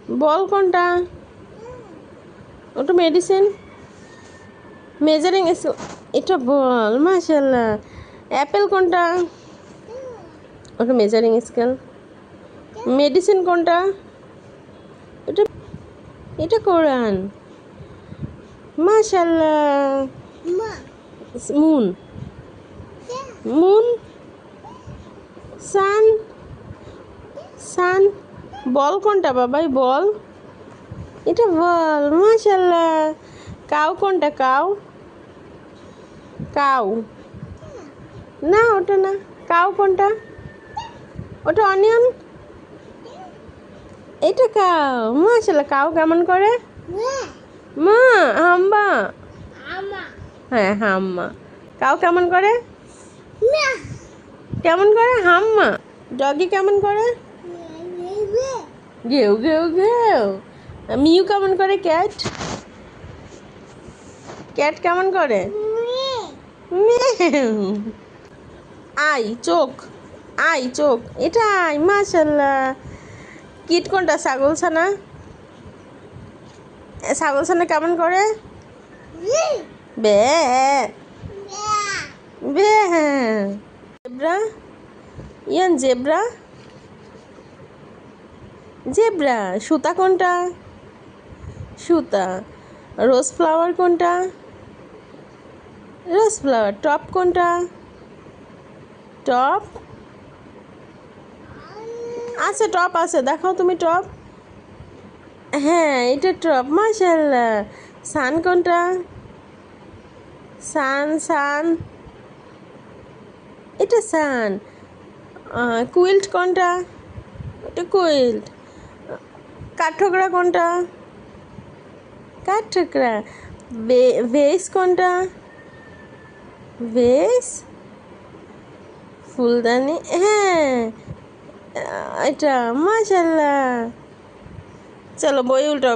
বল কোনটা? ওটা medicine. Measuring scale, এটা বল। মাশাআল্লাহ। অ্যাপেল কোনটা? ওটা মেজারিং স্কেল। মেডিসিন কোনটা? এটা এটা কোরআন। মাশাআল্লাহ। মুন। মুন। সান। সান। বল কোনটা বাবাই? বল। এটা বল। মাশাআল্লাহ। কাউ কোনটা? কাউ। কাউ না, ওটা না। কাউ কোনটা? ওটা অনিয়ন। এটা কাউ। মাশাআল্লাহ। কাউ কেমন করে? মা। হাম্বা। হ্যাঁ, হাম্মা। কাউ কেমন করে? কেমন করে? হাম্মা। ডগি কেমন করে? ঘেউ ঘেউ ঘেউ। মিউ কেমন করে? ক্যাট। ক্যাট কেমন করে? মেউ। আই চোখ। আই চোখ। এটা আই। মাশাআল্লাহ। কিট কোনটা? ছাগল ছানা। ছাগল ছানা কেমন করে? বে বে। জেব্রা। ইয়ান জেব্রা। জেব্রা। সুতা কোনটা? সুতা। রোজ ফ্লাওয়ার কোনটা? রোজ ফ্লাওয়ার। টপ কোনটা? টপ আছে, টপ আছে, দেখাও তুমি টপ। হ্যাঁ, এটা টপ। মাশাআল্লাহ। সান কোনটা? সান। সান। এটা সান। কুইল্ট কোনটা? এটা কুইল্ট। কাঠঠোকরা কোনটা? কাঠঠোকরা। ভেস কোনটা? ভেস। ফুলদানি। হ্যাঁ, এটা। মাশাআল্লাহ। চলো বই উল্টাও।